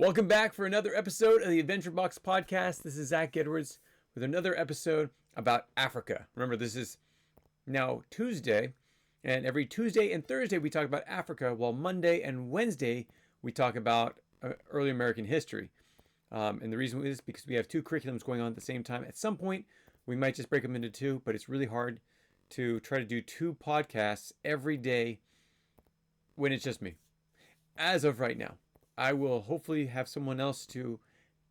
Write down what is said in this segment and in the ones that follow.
Welcome back for another episode of the Adventure Box Podcast. This is Zach Edwards with another episode about Africa. Remember, this is now Tuesday, and every Tuesday and Thursday we talk about Africa, while Monday and Wednesday we talk about early American history. And the reason is because we have two curriculums going on at the same time. At some point, we might just break them into two, but it's really hard to try to do two podcasts every day when it's just me. As of right now, I will hopefully have someone else to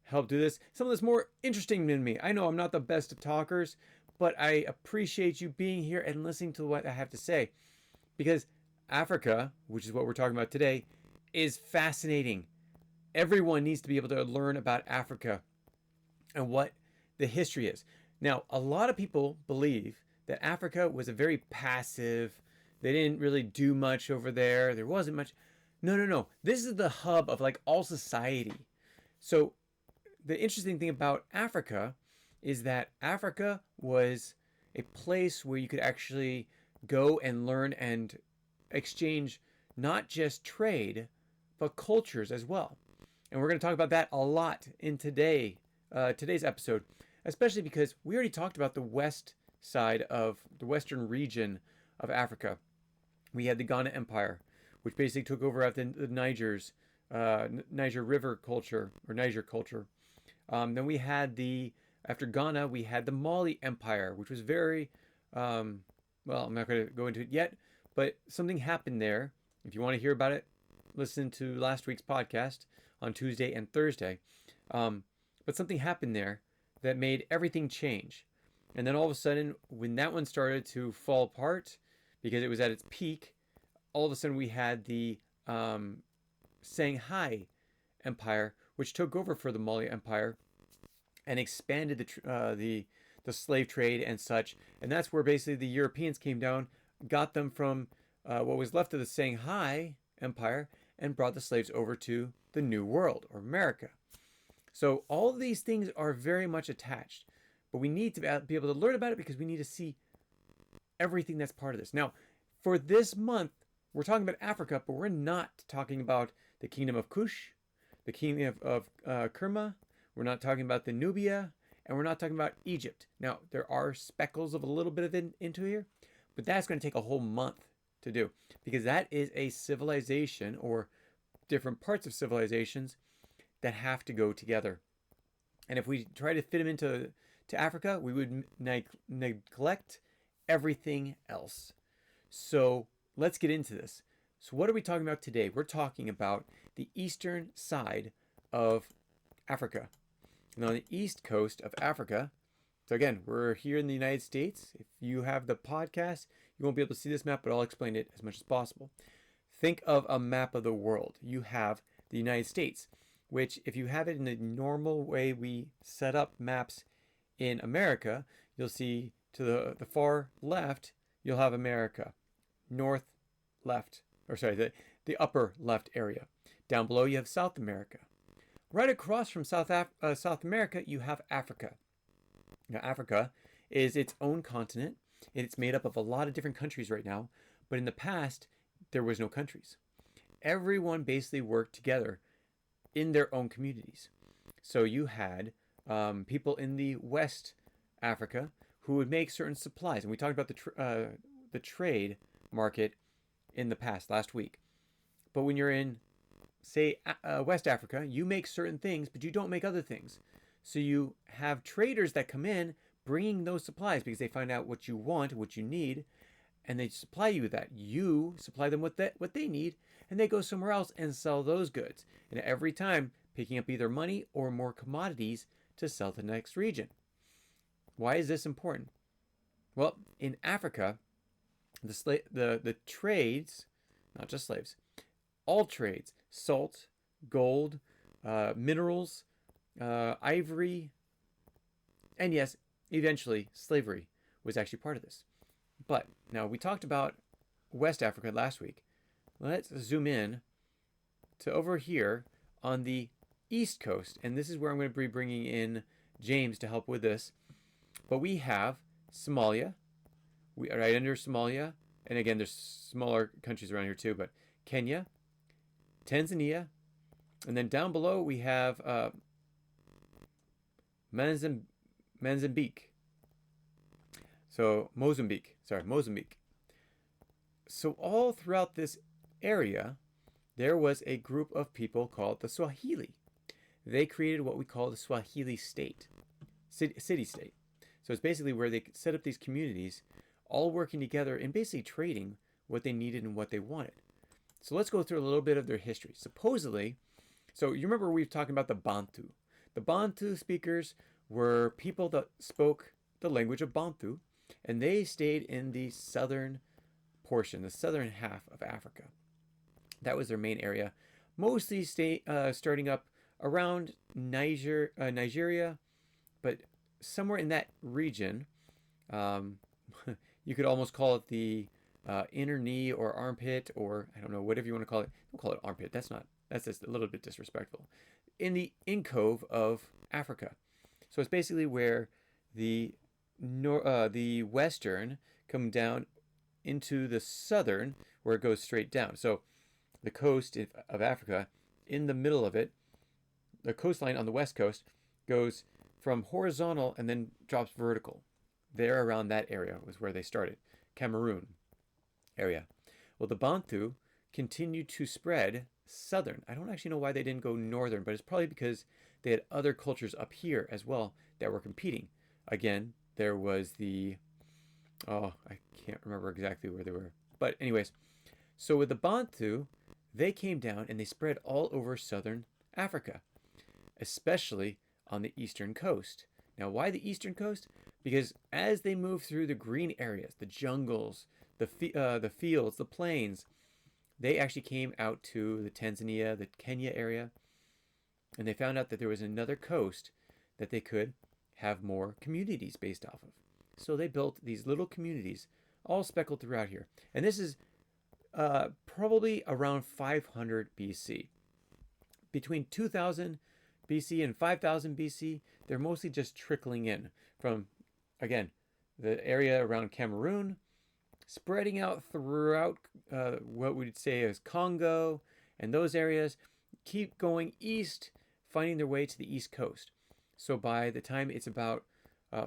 help do this. Someone that's more interesting than me. I know I'm not the best of talkers, but I appreciate you being here and listening to what I have to say. Because Africa, which is what we're talking about today, is fascinating. Everyone needs to be able to learn about Africa and what the history is. Now, a lot of people believe that Africa was a very passive, they didn't really do much over there. There wasn't much. No. This is the hub of like all society. So the interesting thing about Africa is that Africa was a place where you could actually go and learn and exchange not just trade, but cultures as well. And we're going to talk about that a lot in today's episode, especially because we already talked about the west side of the western region of Africa. We had the Ghana Empire, which basically took over after the Niger River culture, or Niger culture. Then we had after Ghana, we had the Mali Empire, which was very, well, I'm not going to go into it yet, but something happened there. If you want to hear about it, listen to last week's podcast on Tuesday and Thursday. But something happened there that made everything change. And then all of a sudden, when that one started to fall apart, because it was at its peak, all of a sudden we had the Shanghai Empire, which took over for the Mali Empire and expanded the slave trade and such. And that's where basically the Europeans came down, got them from what was left of the Shanghai Empire, and brought the slaves over to the New World, or America. So all of these things are very much attached, but we need to be able to learn about it because we need to see everything that's part of this. Now, for this month, we're talking about Africa, but we're not talking about the Kingdom of Kush, the Kingdom of Kerma. We're not talking about the Nubia, and we're not talking about Egypt. Now, there are speckles of a little bit of it into here, but that's going to take a whole month to do, because that is a civilization, or different parts of civilizations that have to go together. And if we try to fit them into Africa, we would neglect everything else. So let's get into this. So what are we talking about today? We're talking about the eastern side of Africa. And on the east coast of Africa, so again, we're here in the United States. If you have the podcast, you won't be able to see this map, but I'll explain it as much as possible. Think of a map of the world. You have the United States, which if you have it in the normal way we set up maps in America, you'll see to the far left, you'll have America. North, left, or sorry, the upper left area. Down below, you have South America. Right across from South America, you have Africa. Now, Africa is its own continent. It's made up of a lot of different countries right now, but in the past, there was no countries. Everyone basically worked together in their own communities. So you had people in the West Africa who would make certain supplies, and we talked about the trade market in the past last week. But when you're in, say, West Africa, you make certain things, but you don't make other things. So you have traders that come in bringing those supplies because they find out what you want, what you need, and they supply you with that. You supply them with what they need, and they go somewhere else and sell those goods. And every time picking up either money or more commodities to sell to the next region. Why is this important? Well, in Africa, the trades, not just slaves, all trades, salt, gold, minerals, ivory, and yes, eventually slavery was actually part of this. But now we talked about West Africa last week. Let's zoom in to over here on the East Coast, and this is where I'm going to be bringing in James to help with this. But we have Somalia, right under Somalia, and again, there's smaller countries around here too, but Kenya, Tanzania, And then down below we have Mozambique. So Mozambique. So all throughout this area, there was a group of people called the Swahili. They created what we call the Swahili state, city-state. So it's basically where they set up these communities, all working together and basically trading what they needed and what they wanted. So let's go through a little bit of their history. Supposedly, so you remember we've talking about the Bantu. The Bantu speakers were people that spoke the language of Bantu, and they stayed in the southern portion, the southern half of Africa. That was their main area, mostly starting up around Nigeria, but somewhere in that region. You could almost call it the inner knee or armpit, or I don't know, whatever you want to call it. Don't call it armpit. That's just a little bit disrespectful. In the incove of Africa. So it's basically where the western come down into the southern, where it goes straight down. So the coast of Africa, in the middle of it, the coastline on the west coast goes from horizontal and then drops vertical. There around that area was where they started. Cameroon area. Well, the Bantu continued to spread southern. I don't actually know why they didn't go northern, but it's probably because they had other cultures up here as well that were competing. Again, there was I can't remember exactly where they were. But anyways, so with the Bantu, they came down and they spread all over southern Africa, especially on the eastern coast. Now, why the eastern coast? Because as they moved through the green areas, the jungles, the fields, the plains, they actually came out to the Tanzania, the Kenya area, and they found out that there was another coast that they could have more communities based off of. So they built these little communities all speckled throughout here. And this is probably around 500 BC. Between 2000 BC and 5000 BC, they're mostly just trickling in from, again, the area around Cameroon, spreading out throughout what we'd say is Congo and those areas, keep going east, finding their way to the east coast. So by the time it's about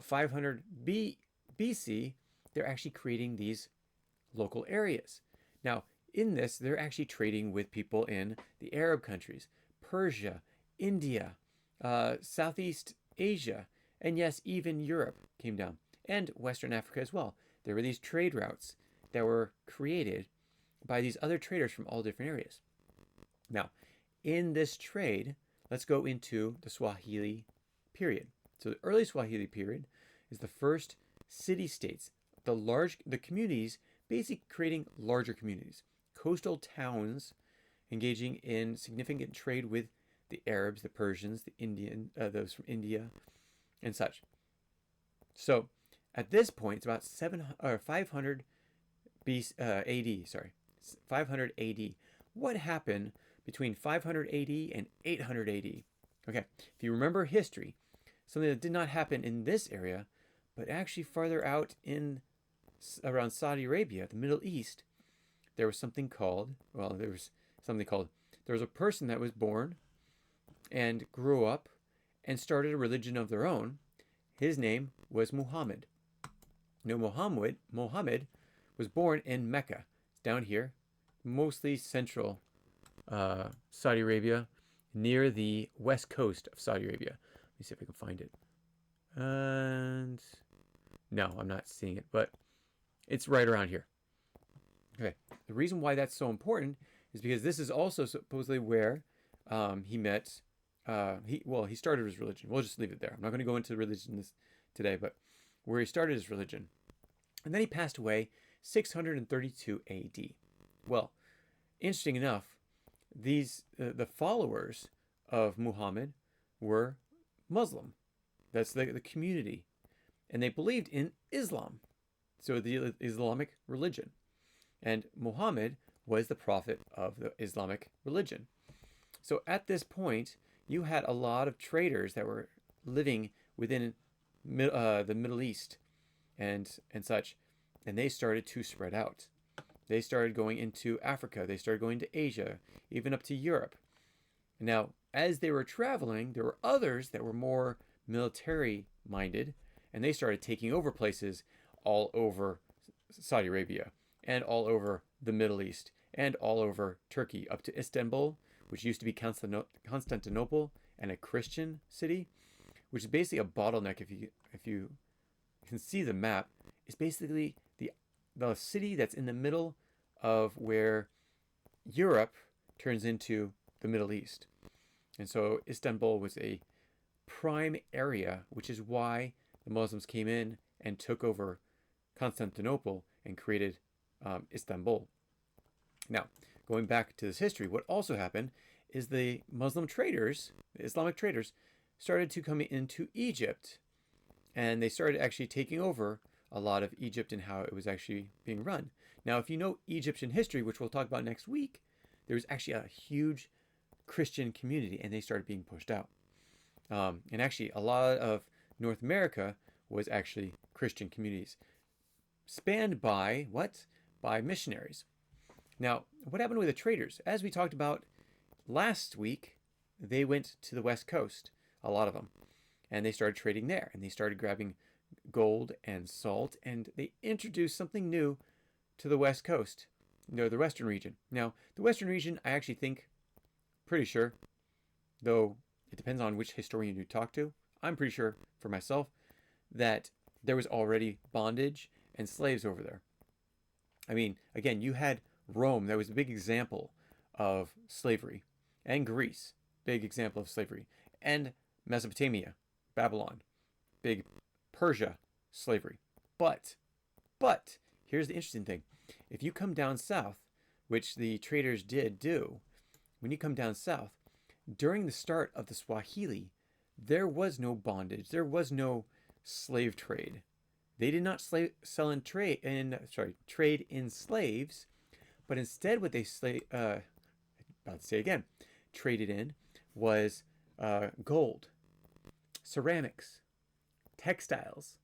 500 BC, they're actually creating these local areas. Now, in this, they're actually trading with people in the Arab countries, Persia, India, Southeast Asia, and yes, even Europe came down, and Western Africa as well. There were these trade routes that were created by these other traders from all different areas. Now, in this trade, let's go into the Swahili period. So the early Swahili period is the first city-states, the communities, basically creating larger communities, coastal towns engaging in significant trade with the Arabs, the Persians, the those from India, and such. So at this point, it's about 500 AD. Sorry, 500 AD. What happened between 500 AD and 800 AD? Okay, if you remember history, something that did not happen in this area, but actually farther out in around Saudi Arabia, the Middle East, there was something called, there was a person that was born and grew up and started a religion of their own. His name was Muhammad. Now, Muhammad was born in Mecca, down here, mostly central Saudi Arabia, near the west coast of Saudi Arabia. Let me see if I can find it. And no, I'm not seeing it, but it's right around here. Okay, the reason why that's so important is because this is also supposedly where he met. He started his religion. We'll just leave it there. I'm not going to go into religion today, but where he started his religion, and then he passed away 632 AD. Well, interesting enough, these the followers of Muhammad were Muslim. That's the community, and they believed in Islam, so the Islamic religion, and Muhammad was the prophet of the Islamic religion. So at this point, you had a lot of traders that were living within the Middle East and such, and they started to spread out. They started going into Africa. They started going to Asia, even up to Europe. Now, as they were traveling, there were others that were more military minded, and they started taking over places all over Saudi Arabia and all over the Middle East and all over Turkey up to Istanbul, which used to be Constantinople and a Christian city, which is basically a bottleneck. If you can see the map, it's basically the city that's in the middle of where Europe turns into the Middle East. And so Istanbul was a prime area, which is why the Muslims came in and took over Constantinople and created Istanbul. Now, going back to this history, what also happened is the Muslim traders, the Islamic traders, started to come into Egypt, and they started actually taking over a lot of Egypt and how it was actually being run. Now, if you know Egyptian history, which we'll talk about next week, there was actually a huge Christian community, and they started being pushed out. And actually, a lot of North America was actually Christian communities, spanned by what? By missionaries. Now, what happened with the traders? As we talked about last week, they went to the West Coast, a lot of them, and they started trading there, and they started grabbing gold and salt, and they introduced something new to the West Coast, the Western region. Now, the Western region, I actually think, pretty sure, though it depends on which historian you talk to, I'm pretty sure for myself that there was already bondage and slaves over there. I mean, again, you had Rome, that was a big example of slavery, and Greece, big example of slavery, and Mesopotamia, Babylon, big Persia, slavery. But, here's the interesting thing. If you come down south, which the traders did do, when you come down south, during the start of the Swahili, there was no bondage, there was no slave trade. They did not trade in slaves, but instead what they traded in was gold, ceramics, textiles,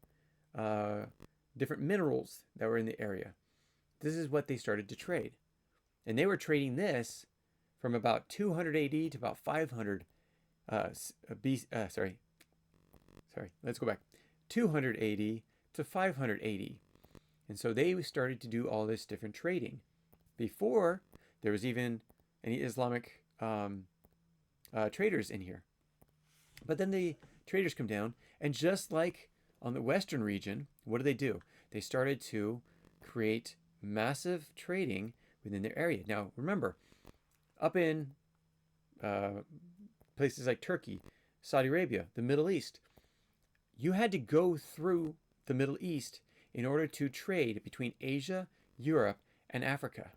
different minerals that were in the area. This is what they started to trade. And they were trading this from about 200 AD to about 500 let's go back. 200 AD to 500 AD. And so they started to do all this different trading. Before there was even any Islamic traders in here. But then the traders come down, and just like on the Western region, what do? They started to create massive trading within their area. Now, remember, up in places like Turkey, Saudi Arabia, the Middle East, you had to go through the Middle East in order to trade between Asia, Europe, and Africa.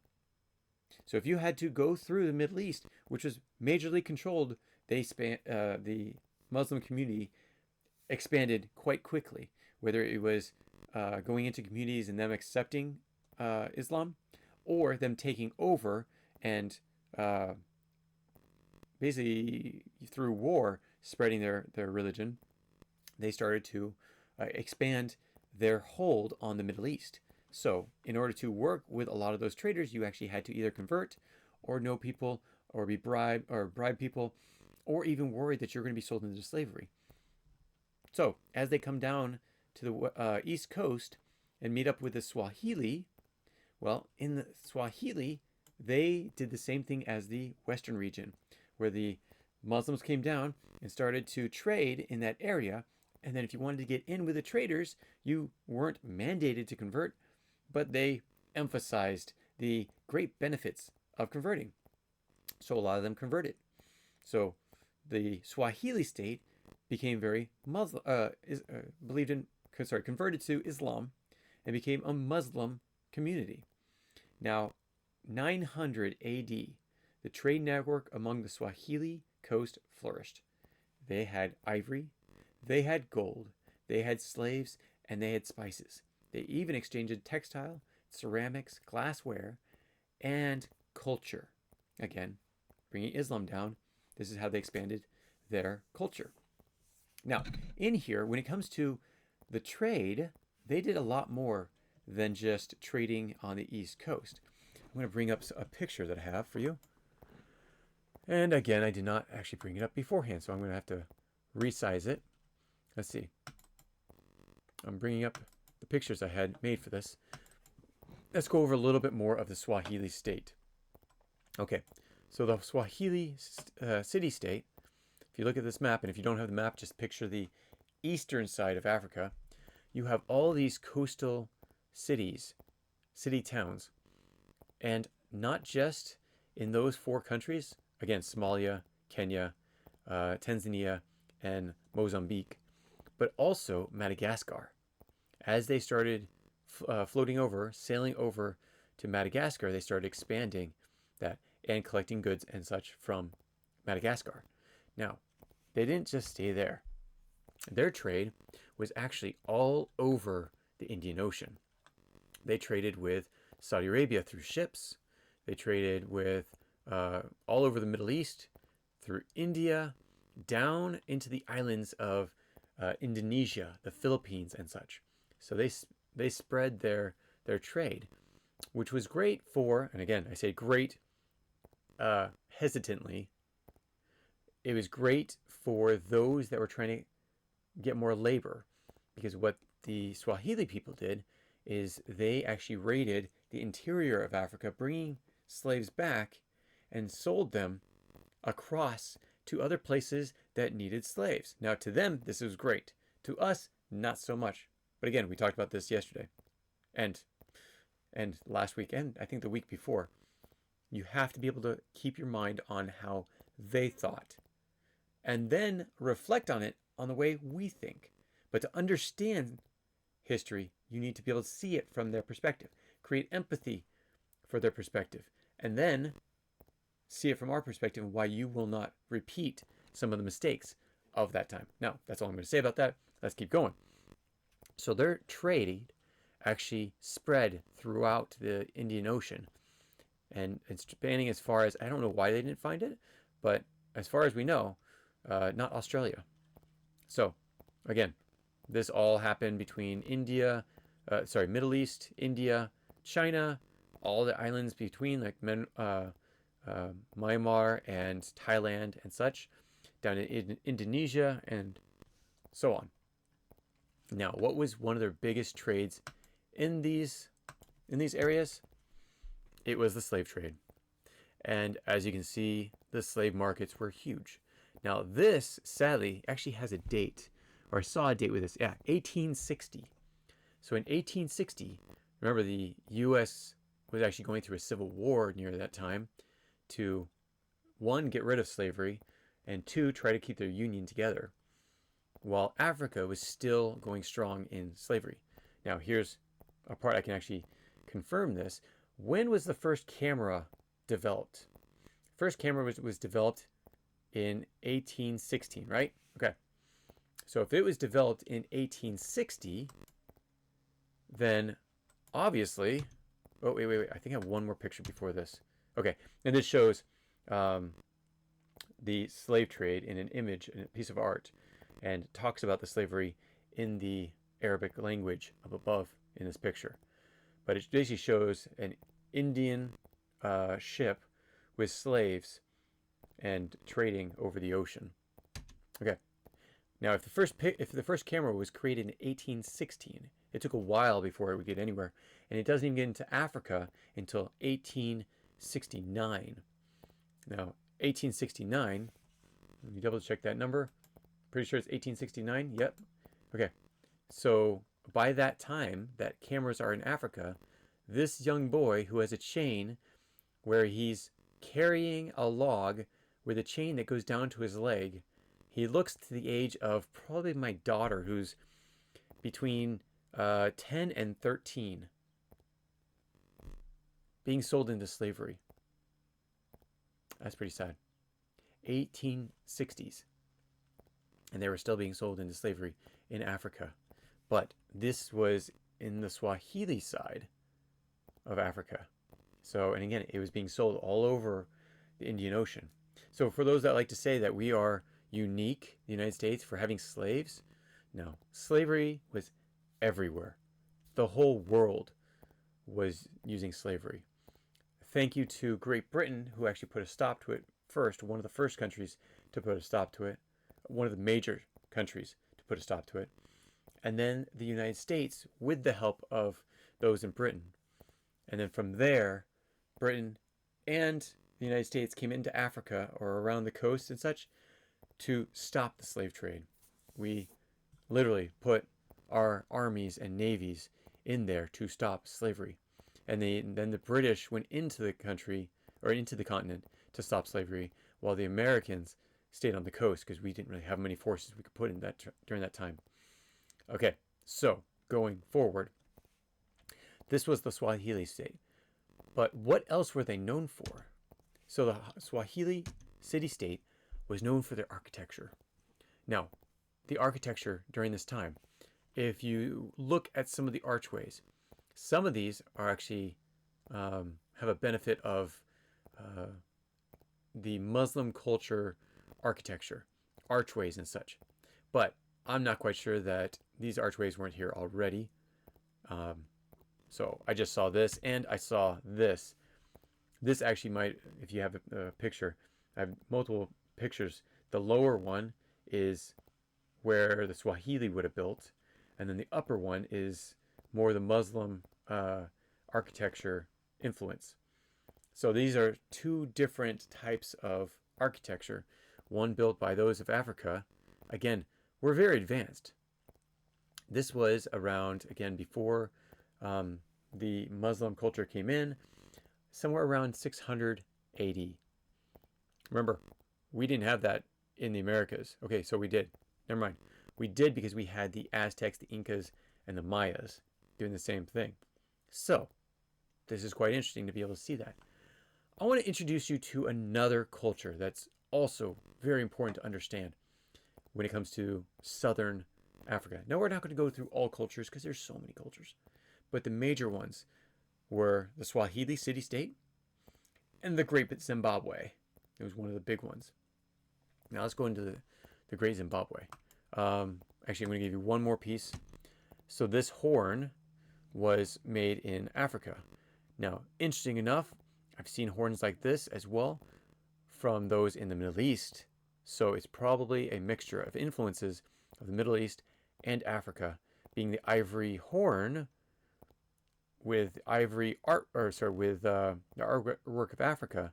So if you had to go through the Middle East, which was majorly controlled, the Muslim community expanded quite quickly, whether it was going into communities and them accepting Islam, or them taking over and basically through war spreading their religion. They started to expand their hold on the Middle East. So in order to work with a lot of those traders, you actually had to either convert or know people or be bribe people, or even worried that you're going to be sold into slavery. So as they come down to the East Coast and meet up with the Swahili, well, in the Swahili, they did the same thing as the Western region, where the Muslims came down and started to trade in that area. And then if you wanted to get in with the traders, you weren't mandated to convert, but they emphasized the great benefits of converting. So a lot of them converted. So the Swahili state became very Muslim, converted to Islam and became a Muslim community. Now, 900 AD, the trade network among the Swahili coast flourished. They had ivory, they had gold, they had slaves, and they had spices. They even exchanged textile, ceramics, glassware, and culture. Again, bringing Islam down, this is how they expanded their culture. Now, in here, when it comes to the trade, they did a lot more than just trading on the East Coast. I'm going to bring up a picture that I have for you. And again, I did not actually bring it up beforehand, so I'm going to have to resize it. Let's see. I'm bringing up the pictures I had made for this. Let's go over a little bit more of the Swahili state. Okay, so the Swahili city-state, if you look at this map, and if you don't have the map, just picture the eastern side of Africa, you have all these coastal cities, city towns, and not just in those 4 countries, again, Somalia, Kenya, Tanzania, and Mozambique, but also Madagascar. As they started floating over, sailing over to Madagascar, they started expanding that and collecting goods and such from Madagascar. Now, they didn't just stay there. Their trade was actually all over the Indian Ocean. They traded with Saudi Arabia through ships. They traded with all over the Middle East, through India, down into the islands of Indonesia, the Philippines, and such. So they spread their trade, which was great for, and again, I say great hesitantly, it was great for those that were trying to get more labor, because what the Swahili people did is they actually raided the interior of Africa, bringing slaves back and sold them across to other places that needed slaves. Now, to them, this was great. To us, not so much. But again, we talked about this yesterday and last week, and I think the week before. You have to be able to keep your mind on how they thought and then reflect on it on the way we think. But to understand history, you need to be able to see it from their perspective, create empathy for their perspective, and then see it from our perspective and why you will not repeat some of the mistakes of that time. Now, that's all I'm going to say about that. Let's keep going. So their trade actually spread throughout the Indian Ocean, and it's spanning as far as, I don't know why they didn't find it, but as far as we know, not Australia. So again, this all happened between Middle East, India, China, all the islands between, like Myanmar and Thailand and such, down in Indonesia and so on. Now, what was one of their biggest trades in these areas? It was the slave trade. And as you can see, the slave markets were huge. Now, this, sadly, actually has a date, or I saw a date with this. Yeah, 1860. So in 1860, remember the U.S. was actually going through a civil war near that time to, 1, get rid of slavery, and 2, try to keep their union together, while Africa was still going strong in slavery. Now, here's a part I can actually confirm this. When was the first camera developed? First camera was developed in 1816, right? Okay. So if it was developed in 1860, then obviously, oh, wait. I think I have one more picture before this. Okay. And this shows the slave trade in an image, in a piece of art, and talks about the slavery in the Arabic language up above in this picture. But it basically shows an Indian ship with slaves and trading over the ocean. Okay. Now, if the first camera was created in 1816, it took a while before it would get anywhere, and it doesn't even get into Africa until 1869. Now, 1869. Let me double check that number. Pretty sure it's 1869. Yep. Okay. So by that time that cameras are in Africa, this young boy who has a chain where he's carrying a log with a chain that goes down to his leg, he looks to the age of probably my daughter, who's between 10 and 13, being sold into slavery. That's pretty sad. 1860s. And they were still being sold into slavery in Africa. But this was in the Swahili side of Africa. So, and again, it was being sold all over the Indian Ocean. So for those that like to say that we are unique, the United States, for having slaves, no. Slavery was everywhere. The whole world was using slavery. Thank you to Great Britain, who actually put a stop to it first, one of the first countries to put a stop to it, one of the major countries to put a stop to it. And then the United States with the help of those in Britain. And then from there, Britain and the United States came into Africa or around the coast and such to stop the slave trade. We literally put our armies and navies in there to stop slavery. And then the British went into the country or into the continent to stop slavery, while the Americans stayed on the coast because we didn't really have many forces we could put in that during that time. Okay, so going forward, this was the Swahili state. But what else were they known for? So the Swahili city-state was known for their architecture. Now, the architecture during this time, if you look at some of the archways, some of these are actually have a benefit of the Muslim culture architecture, archways and such. But I'm not quite sure that these archways weren't here already. So I just saw this and I saw this. This actually might, if you have a picture, I have multiple pictures. The lower one is where the Swahili would have built, and then the upper one is more the Muslim architecture influence. So these are two different types of architecture. One built by those of Africa. Again, we're very advanced. This was around, again, before the Muslim culture came in, somewhere around 600 AD. Remember, we didn't have that in the Americas. Okay, so we did. Never mind. We did because we had the Aztecs, the Incas, and the Mayas doing the same thing. So, this is quite interesting to be able to see that. I want to introduce you to another culture that's also very important to understand when it comes to Southern Africa. Now, we're not going to go through all cultures because there's so many cultures. But the major ones were the Swahili city-state and the Great Zimbabwe. It was one of the big ones. Now let's go into the Great Zimbabwe. Actually, I'm going to give you one more piece. So this horn was made in Africa. Now, interesting enough, I've seen horns like this as well from those in the Middle East. So it's probably a mixture of influences of the Middle East and Africa, being the ivory horn with ivory art, or sorry, with the artwork of Africa,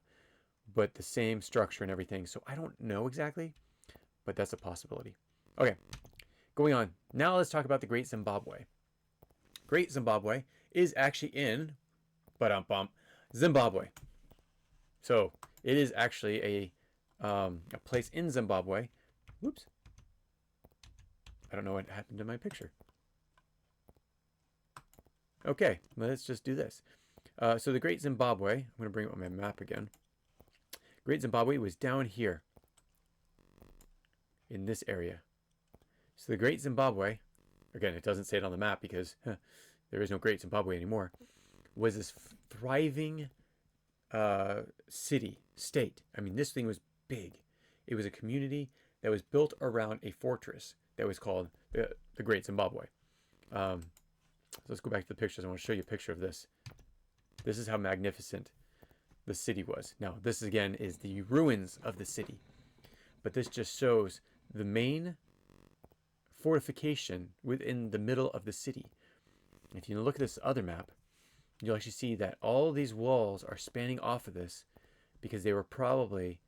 but the same structure and everything. So I don't know exactly, but that's a possibility. Okay, going on. Now let's talk about the Great Zimbabwe. Great Zimbabwe is actually in Zimbabwe. So it is actually a place in Zimbabwe. Whoops. I don't know what happened to my picture. Okay, let's just do this. So the Great Zimbabwe, I'm going to bring up my map again. Great Zimbabwe was down here in this area. So the Great Zimbabwe, again, it doesn't say it on the map because there is no Great Zimbabwe anymore, was this thriving city, state. I mean, this thing was big. It was a community that was built around a fortress that was called the Great Zimbabwe. So let's go back to the pictures. I want to show you a picture of this. This is how magnificent the city was. Now, this again is the ruins of the city. But this just shows the main fortification within the middle of the city. If you look at this other map, you'll actually see that all these walls are spanning off of this because they were probably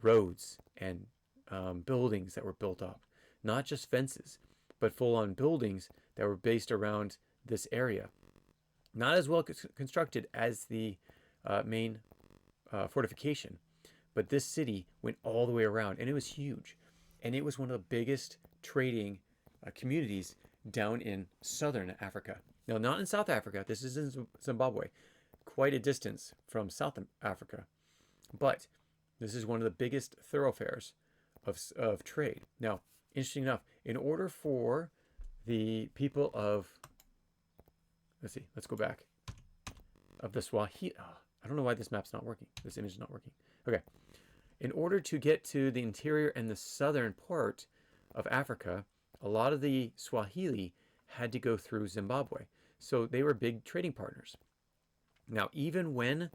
roads and buildings that were built up. Not just fences, but full-on buildings that were based around this area. Not as well constructed as the main fortification, but this city went all the way around, and it was huge. And it was one of the biggest trading communities down in southern Africa. Now, not in South Africa. This is in Zimbabwe, quite a distance from South Africa. But this is one of the biggest thoroughfares of trade. Now, interesting enough, in order for the people of, let's go back, of the Swahili, I don't know why this map's not working. This image is not working. Okay. In order to get to the interior and the southern part of Africa, a lot of the Swahili had to go through Zimbabwe. So they were big trading partners. Now, even when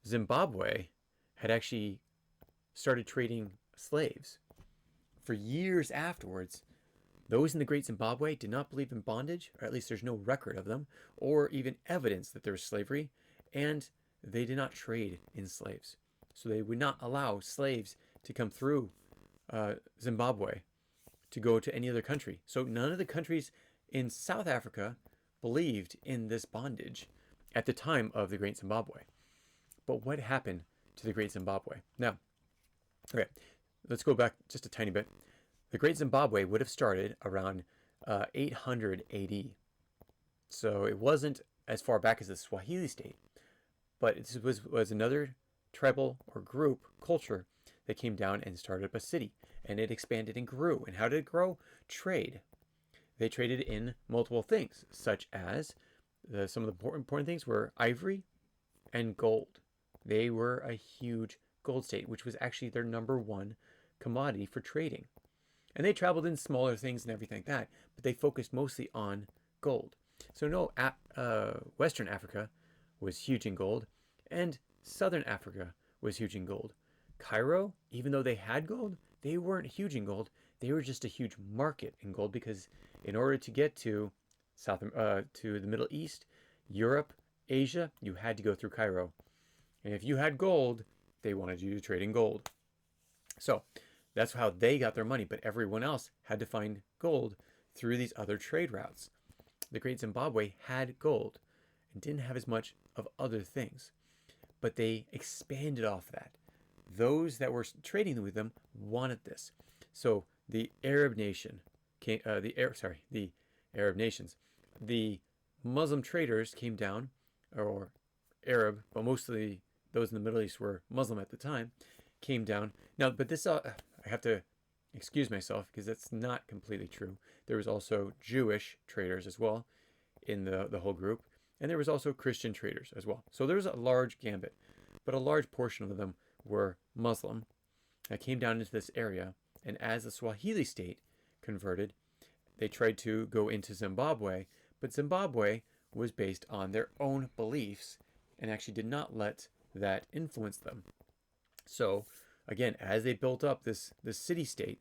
Zimbabwe had actually started trading slaves. For years afterwards, those in the Great Zimbabwe did not believe in bondage, or at least there's no record of them, or even evidence that there was slavery, and they did not trade in slaves. So they would not allow slaves to come through Zimbabwe to go to any other country. So none of the countries in South Africa believed in this bondage at the time of the Great Zimbabwe. But what happened to the Great Zimbabwe? Now, okay, let's go back just a tiny bit. The Great Zimbabwe would have started around 800 AD. So it wasn't as far back as the Swahili state, but it was another tribal or group culture that came down and started up a city, and it expanded and grew. And how did it grow? Trade. They traded in multiple things, such as some of the important things were ivory and gold. They were a huge gold state, which was actually their #1 commodity for trading. And they traveled in smaller things and everything like that, but they focused mostly on gold. So no, Western Africa was huge in gold, and Southern Africa was huge in gold. Cairo, even though they had gold, they weren't huge in gold. They were just a huge market in gold, because in order to get to to the Middle East, Europe, Asia, you had to go through Cairo. And if you had gold, they wanted you to trade in gold. So that's how they got their money, but everyone else had to find gold through these other trade routes. The Great Zimbabwe had gold and didn't have as much of other things, but they expanded off that. Those that were trading with them wanted this. So the Arab nation came, the Arab nations, the Muslim traders came down, or Arab, but mostly those in the Middle East were Muslim at the time, came down. Now, but this, I have to excuse myself because that's not completely true. There was also Jewish traders as well in the whole group, and there was also Christian traders as well. So there was a large gambit, but a large portion of them were Muslim that came down into this area. And as the Swahili state converted, they tried to go into Zimbabwe, but Zimbabwe was based on their own beliefs and actually did not let that influence them. So again, as they built up this city state,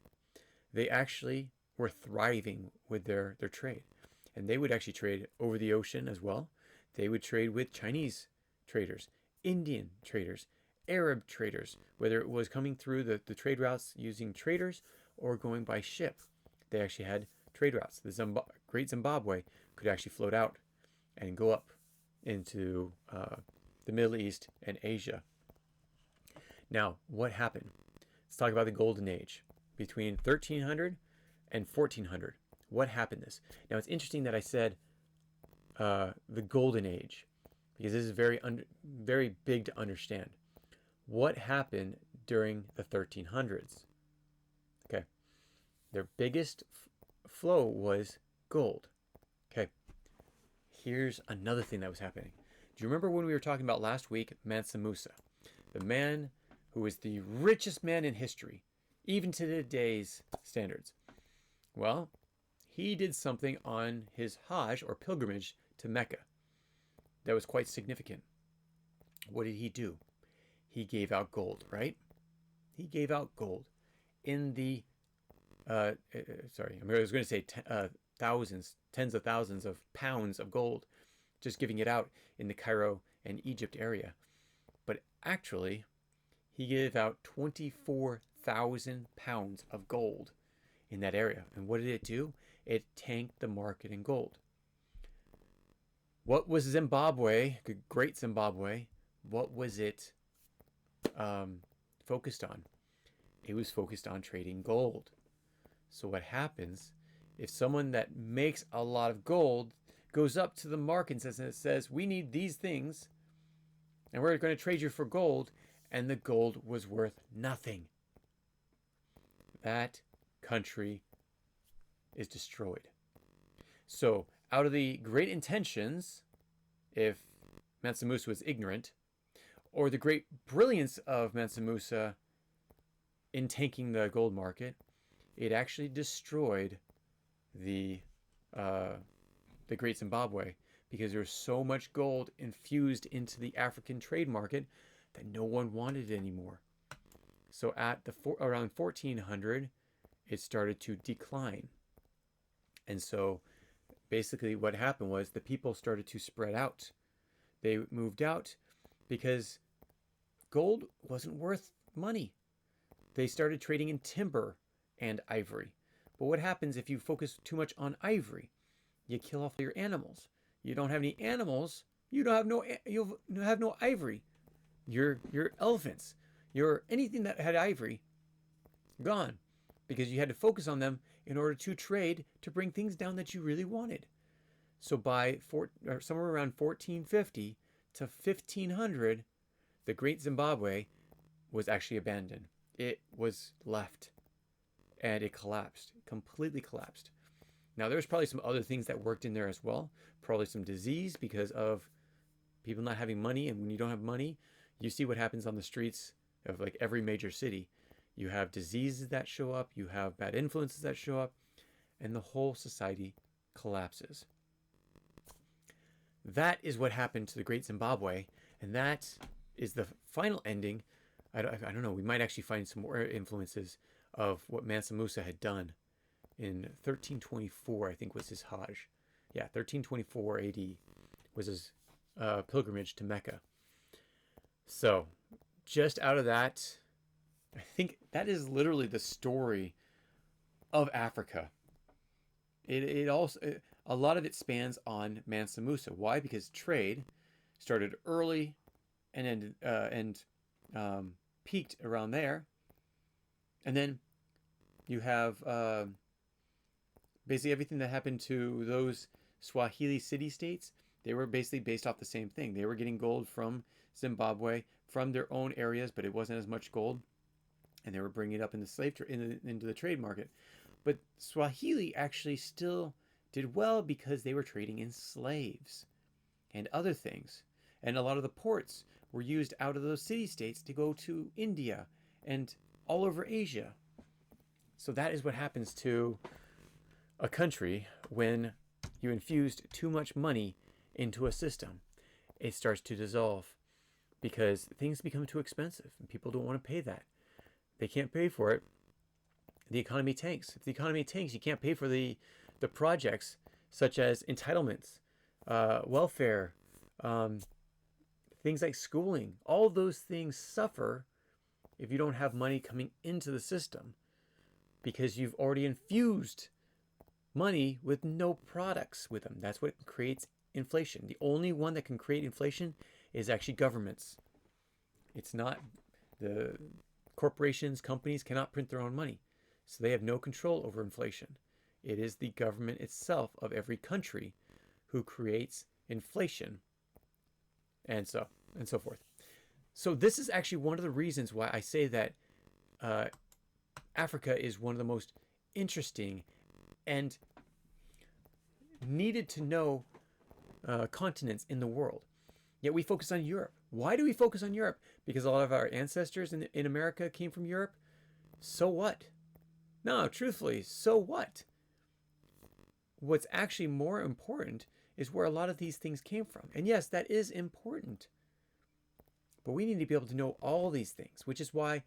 they actually were thriving with their trade. And they would actually trade over the ocean as well. They would trade with Chinese traders, Indian traders, Arab traders, whether it was coming through the trade routes using traders or going by ship. They actually had trade routes. The Great Zimbabwe could actually float out and go up into the Middle East and Asia. Now, what happened? Let's talk about the Golden Age between 1300 and 1400. What happened this? Now, it's interesting that I said the Golden Age, because this is very big to understand. What happened during the 1300s? Okay, their biggest flow was gold. Okay, here's another thing that was happening. Do you remember when we were talking about last week Mansa Musa, the man who was the richest man in history, even to today's standards? Well, he did something on his Hajj, or pilgrimage, to Mecca that was quite significant. What did he do? He gave out gold, right? He gave out gold in the, I was going to say thousands, tens of thousands of pounds of gold, just giving it out in the Cairo and Egypt area. But actually, he gave out 24,000 pounds of gold in that area. And what did it do? It tanked the market in gold. What was Zimbabwe, Great Zimbabwe, what was it focused on? It was focused on trading gold. So what happens if someone that makes a lot of gold goes up to the market and says, we need these things and we're going to trade you for gold, and the gold was worth nothing? That country is destroyed. So out of the great intentions, if Mansa Musa was ignorant, or the great brilliance of Mansa Musa in tanking the gold market, it actually destroyed the Great Zimbabwe, because there was so much gold infused into the African trade market that no one wanted it anymore. So at around 1400, it started to decline. And so basically what happened was the people started to spread out. They moved out because gold wasn't worth money. They started trading in timber and ivory. But what happens if you focus too much on ivory? You kill off your animals. You don't have any animals, you have no ivory. Your elephants, your anything that had ivory, gone, because you had to focus on them in order to trade to bring things down that you really wanted. So by somewhere around 1450 to 1500, the Great Zimbabwe was actually abandoned. It was left, and it collapsed, completely collapsed. Now, there's probably some other things that worked in there as well. Probably some disease because of people not having money. And when you don't have money, you see what happens on the streets of like every major city. You have diseases that show up, you have bad influences that show up, and the whole society collapses. That is what happened to the Great Zimbabwe, and that is the final ending. I don't know, we might actually find some more influences of what Mansa Musa had done in 1324, I think was his Hajj. Yeah, 1324 AD was his pilgrimage to Mecca. So, just out of that, I think that is literally the story of Africa. It also, a lot of it spans on Mansa Musa. Why? Because trade started early and ended, peaked around there. And then you have basically everything that happened to those Swahili city-states. They were basically based off the same thing. They were getting gold from Zimbabwe, from their own areas, but it wasn't as much gold. And they were bringing it up in the into the trade market. But Swahili actually still did well because they were trading in slaves and other things. And a lot of the ports were used out of those city-states to go to India and all over Asia. So that is what happens to a country when you infused too much money into a system. It starts to dissolve because things become too expensive and people don't want to pay that. They can't pay for it. The economy tanks. If the economy tanks, you can't pay for the projects such as entitlements, welfare, things like schooling. All of those things suffer if you don't have money coming into the system because you've already infused money with no products with them. That's what creates inflation. The only one that can create inflation is actually governments. It's not the corporations, companies cannot print their own money. So they have no control over inflation. It is the government itself of every country who creates inflation and so forth. So this is actually one of the reasons why I say that Africa is one of the most interesting and needed to know continents in the world. Yet we focus on Europe. Why do we focus on Europe? Because a lot of our ancestors in America came from Europe. So what? No, truthfully, so what? What's actually more important is where a lot of these things came from. And yes, that is important. But we need to be able to know all these things, which is why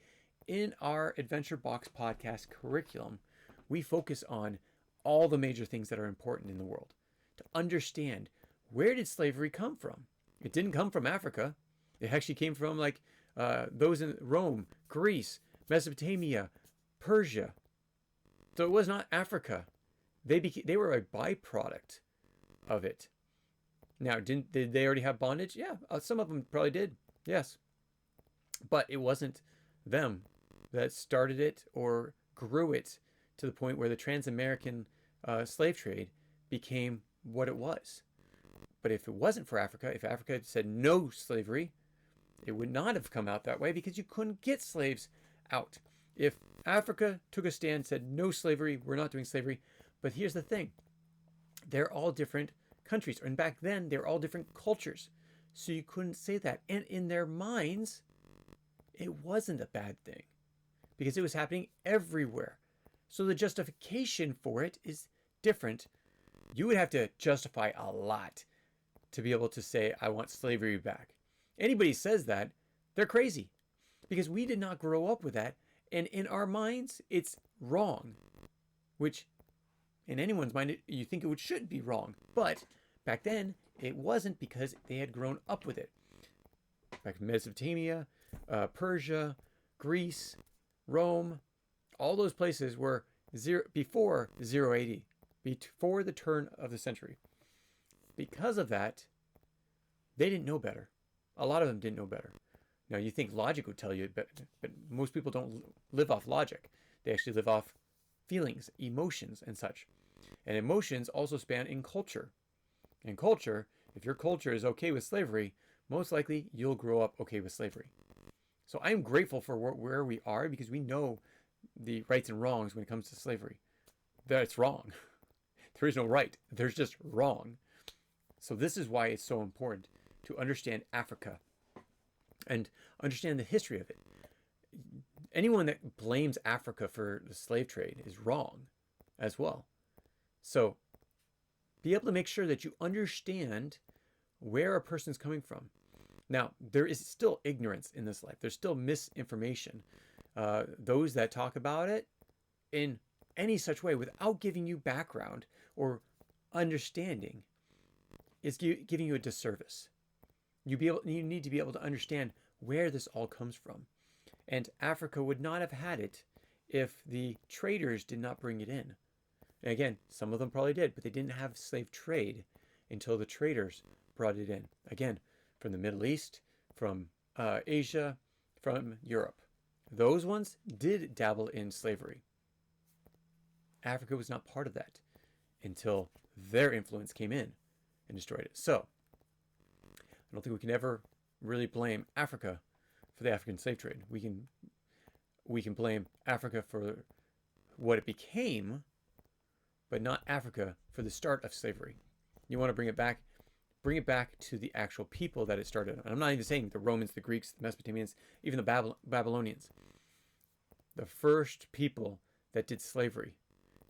in our Adventure Box podcast curriculum, we focus on all the major things that are important in the world to understand where did slavery come from. It didn't come from Africa. It actually came from like those in Rome, Greece, Mesopotamia, Persia. So it was not Africa. They were a byproduct of it. Now, did they already have bondage? Yeah, some of them probably did. Yes. But it wasn't them that started it or grew it to the point where the trans-American slave trade became what it was. But if it wasn't for Africa, if Africa had said no slavery, it would not have come out that way because you couldn't get slaves out. If Africa took a stand, said no slavery, we're not doing slavery. But here's the thing. They're all different countries. And back then, they're all different cultures. So you couldn't say that. And in their minds, it wasn't a bad thing because it was happening everywhere. So the justification for it is different. You would have to justify a lot to be able to say, I want slavery back. Anybody says that, they're crazy. because we did not grow up with that. And in our minds, it's wrong, which in anyone's mind, you think it should be wrong. But back then, it wasn't, because they had grown up with it. Back in Mesopotamia, Persia, Greece, Rome, all those places were before 0 AD, before the turn of the century. Because of that, they didn't know better. A lot of them didn't know better. Now, you think logic would tell you, but most people don't live off logic. They actually live off feelings, emotions, and such. And emotions also span in culture. In culture, if your culture is okay with slavery, most likely you'll grow up okay with slavery. So I'm grateful for where we are, because we know the rights and wrongs when it comes to slavery. That's wrong. There is no right. There's just wrong. So this is why it's so important to understand Africa and understand the history of it. Anyone that blames Africa for the slave trade is wrong as well. So be able to make sure that you understand where a person's coming from. Now, there is still ignorance in this life. There's still misinformation. Those that talk about it in any such way without giving you background or understanding is giving you a disservice. You need to be able to understand where this all comes from. And Africa would not have had it if the traders did not bring it in. And again, some of them probably did, but they didn't have slave trade until the traders brought it in. Again, from the Middle East, from Asia, from Europe. Those ones did dabble in slavery. Africa was not part of that until their influence came in and destroyed it. So, I don't think we can ever really blame Africa for the African slave trade. We can blame Africa for what it became, but not Africa for the start of slavery. You want to bring it back to the actual people that it started on. I'm not even saying the Romans, the Greeks, the Mesopotamians, even the Babylonians. The first people that did slavery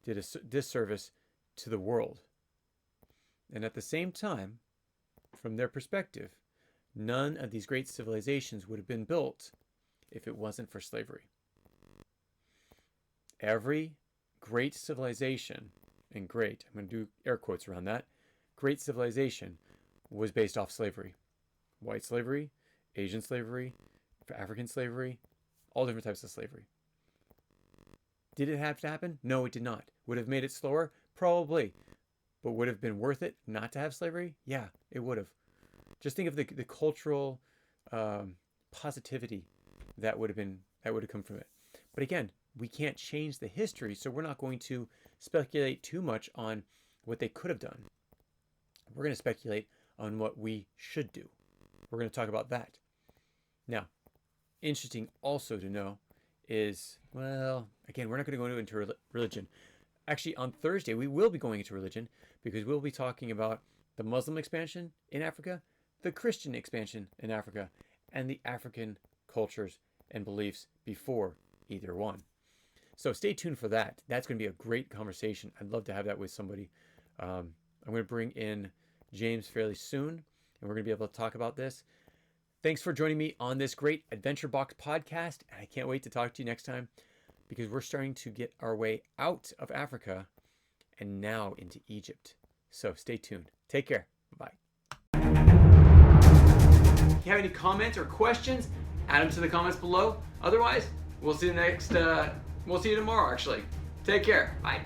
did a disservice to the world. And at the same time, from their perspective, none of these great civilizations would have been built if it wasn't for slavery. Every great civilization, and great, I'm going to do air quotes around that, great civilization was based off slavery. White slavery, Asian slavery, African slavery, all different types of slavery. Did it have to happen? No, it did not. Would it have made it slower? Probably. But would it have been worth it not to have slavery? Yeah, it would have. Just think of the cultural positivity that would have come from it. But again, we can't change the history, so we're not going to speculate too much on what they could have done. We're going to speculate on what we should do. We're going to talk about that. Now, interesting also to know is, well, again, we're not going to go into religion. Actually, on Thursday, we will be going into religion because we'll be talking about the Muslim expansion in Africa, the Christian expansion in Africa, and the African cultures and beliefs before either one. So stay tuned for that. That's going to be a great conversation. I'd love to have that with somebody. I'm going to bring in James fairly soon, and we're going to be able to talk about this. Thanks for joining me on this great Adventure Box podcast. I can't wait to talk to you next time because we're starting to get our way out of Africa and now into Egypt. So stay tuned. Take care. Bye. If you have any comments or questions, add them to the comments below. Otherwise, we'll see you tomorrow, actually. Take care. Bye.